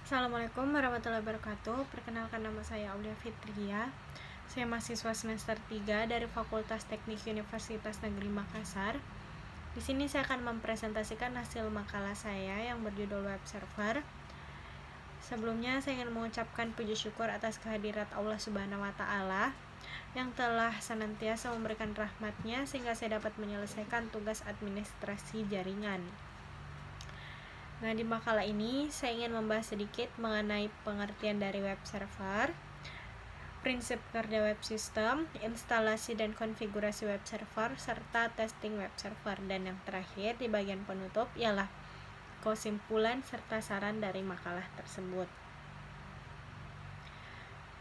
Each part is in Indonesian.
Assalamualaikum warahmatullahi wabarakatuh. Perkenalkan, nama saya Aulia Fitria. Saya mahasiswa semester 3 dari Fakultas Teknik Universitas Negeri Makassar. Di sini saya akan mempresentasikan hasil makalah saya yang berjudul Web Server. Sebelumnya saya ingin mengucapkan puji syukur atas kehadirat Allah Subhanahu wa taala yang telah senantiasa memberikan rahmatnya sehingga saya dapat menyelesaikan tugas administrasi jaringan. Nah, di makalah ini saya ingin membahas sedikit mengenai pengertian dari web server, prinsip kerja web system, instalasi dan konfigurasi web server, serta testing web server. Dan yang terakhir di bagian penutup ialah kesimpulan serta saran dari makalah tersebut.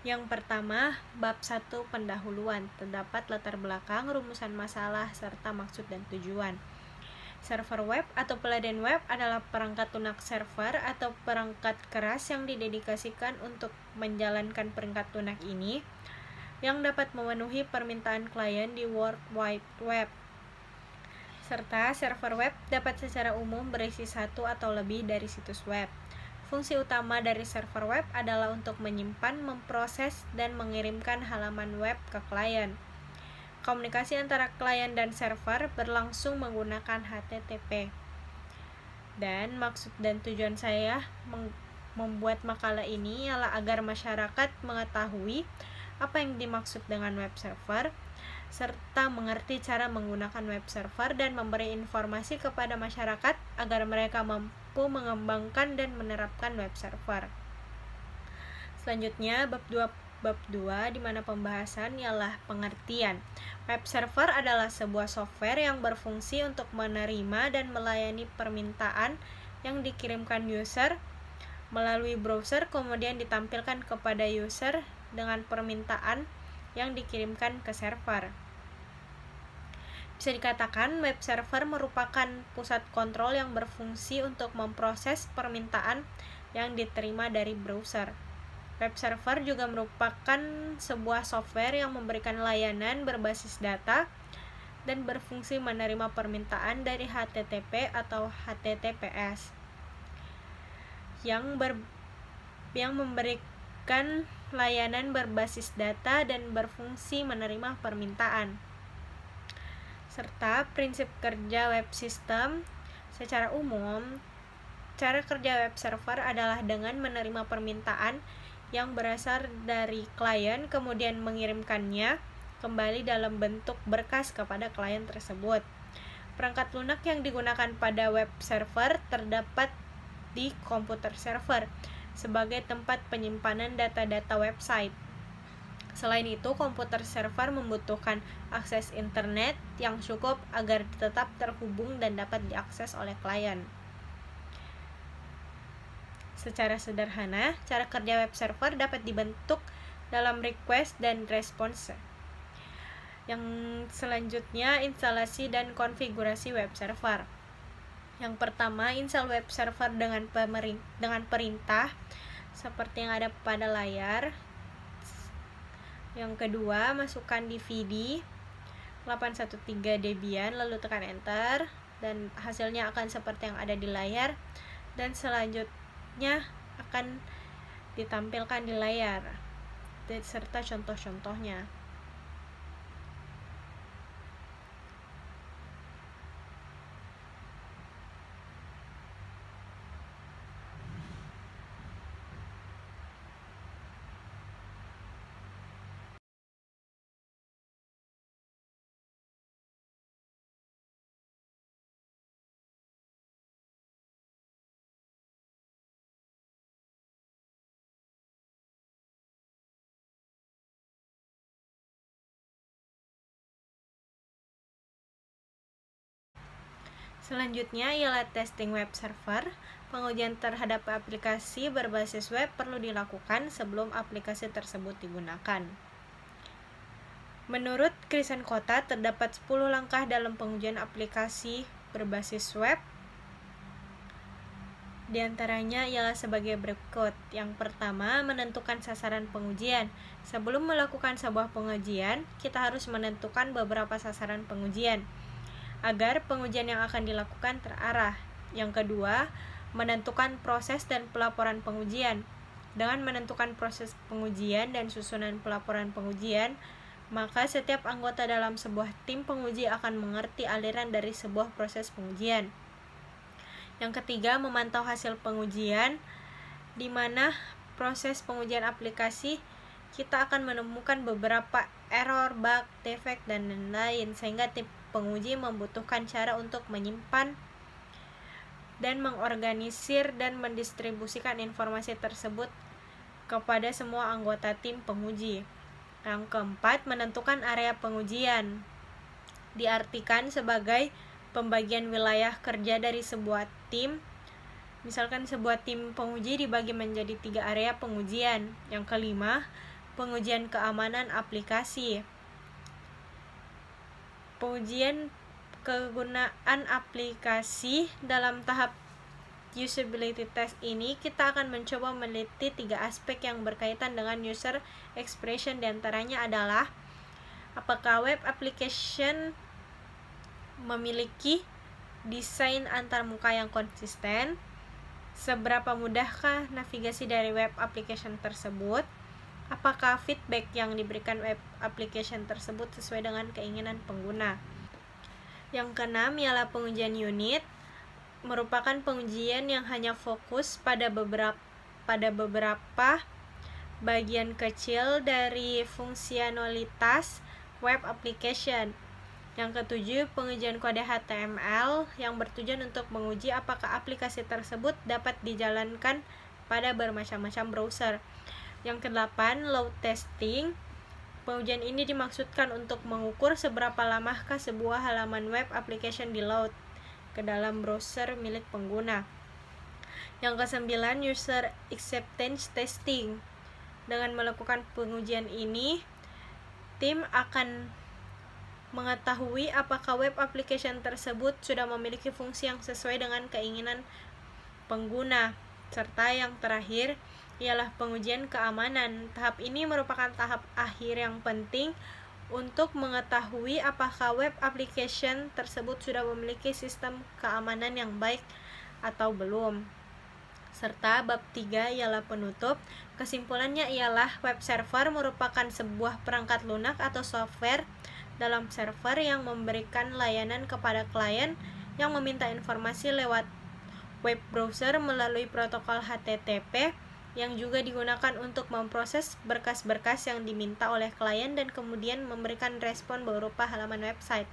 Yang pertama, bab 1 pendahuluan, terdapat latar belakang, rumusan masalah, serta maksud dan tujuan. Server web atau peladen web adalah perangkat lunak server atau perangkat keras yang didedikasikan untuk menjalankan perangkat lunak ini yang dapat memenuhi permintaan klien di World Wide Web. Serta server web dapat secara umum berisi satu atau lebih dari situs web. Fungsi utama dari server web adalah untuk menyimpan, memproses, dan mengirimkan halaman web ke klien. Komunikasi antara klien dan server berlangsung menggunakan HTTP. Dan maksud dan tujuan saya membuat makalah ini ialah agar masyarakat mengetahui apa yang dimaksud dengan web server, serta mengerti cara menggunakan web server dan memberi informasi kepada masyarakat agar mereka mampu mengembangkan dan menerapkan web server. Selanjutnya, bab 2 di mana pembahasan ialah pengertian. Web server adalah sebuah software yang berfungsi untuk menerima dan melayani permintaan yang dikirimkan user melalui browser, kemudian ditampilkan kepada user dengan permintaan yang dikirimkan ke server. Bisa dikatakan web server merupakan pusat kontrol yang berfungsi untuk memproses permintaan yang diterima dari browser. Web server juga merupakan sebuah software yang memberikan layanan berbasis data dan berfungsi menerima permintaan dari HTTP atau HTTPS yang memberikan layanan berbasis data dan berfungsi menerima permintaan. Serta prinsip kerja web system. Secara umum, cara kerja web server adalah dengan menerima permintaan yang berasal dari klien, kemudian mengirimkannya kembali dalam bentuk berkas kepada klien tersebut. Perangkat lunak yang digunakan pada web server terdapat di komputer server sebagai tempat penyimpanan data-data website. Selain itu, komputer server membutuhkan akses internet yang cukup agar tetap terhubung dan dapat diakses oleh klien. Secara sederhana, cara kerja web server dapat dibentuk dalam request dan response. Yang selanjutnya, instalasi dan konfigurasi web server. Yang pertama, install web server dengan perintah seperti yang ada pada layar. Yang kedua, masukkan DVD 813 Debian, lalu tekan enter dan hasilnya akan seperti yang ada di layar. Dan selanjutnya akan ditampilkan di layar serta contoh-contohnya. Selanjutnya ialah testing web server. Pengujian terhadap aplikasi berbasis web perlu dilakukan sebelum aplikasi tersebut digunakan. Menurut Krisen Kota, terdapat 10 langkah dalam pengujian aplikasi berbasis web. Di antaranya ialah sebagai berikut. Yang pertama, menentukan sasaran pengujian. Sebelum melakukan sebuah pengujian, kita harus menentukan beberapa sasaran pengujian agar pengujian yang akan dilakukan terarah. Yang kedua, menentukan proses dan pelaporan pengujian. Dengan menentukan proses pengujian dan susunan pelaporan pengujian, maka setiap anggota dalam sebuah tim penguji akan mengerti aliran dari sebuah proses pengujian. Yang ketiga, memantau hasil pengujian, di mana proses pengujian aplikasi kita akan menemukan beberapa error, bug, defect, dan lain-lain, sehingga tim penguji membutuhkan cara untuk menyimpan dan mengorganisir dan mendistribusikan informasi tersebut kepada semua anggota tim penguji. Yang keempat, menentukan area pengujian. Diartikan sebagai pembagian wilayah kerja dari sebuah tim. Misalkan sebuah tim penguji dibagi menjadi 3 area pengujian. Yang kelima, pengujian keamanan aplikasi. Pengujian kegunaan aplikasi dalam tahap usability test ini, kita akan mencoba meneliti 3 aspek yang berkaitan dengan user expression. Diantaranya adalah apakah web application memiliki desain antarmuka yang konsisten, seberapa mudahkah navigasi dari web application tersebut, apakah feedback yang diberikan web application tersebut sesuai dengan keinginan pengguna. Yang keenam ialah pengujian unit, merupakan pengujian yang hanya fokus pada beberapa bagian kecil dari fungsionalitas web application. Yang ketujuh, pengujian kode HTML yang bertujuan untuk menguji apakah aplikasi tersebut dapat dijalankan pada bermacam-macam browser. Yang kedelapan, load testing. Pengujian ini dimaksudkan untuk mengukur seberapa lamakah sebuah halaman web application di-load ke dalam browser milik pengguna. Yang kesembilan, user acceptance testing. Dengan melakukan pengujian ini, tim akan mengetahui apakah web application tersebut sudah memiliki fungsi yang sesuai dengan keinginan pengguna. Serta yang terakhir ialah pengujian keamanan. Tahap ini merupakan tahap akhir yang penting untuk mengetahui apakah web application tersebut sudah memiliki sistem keamanan yang baik atau belum. Serta bab 3 ialah penutup. Kesimpulannya ialah web server merupakan sebuah perangkat lunak atau software dalam server yang memberikan layanan kepada klien yang meminta informasi lewat web browser melalui protokol HTTP, yang juga digunakan untuk memproses berkas-berkas yang diminta oleh klien dan kemudian memberikan respon berupa halaman website.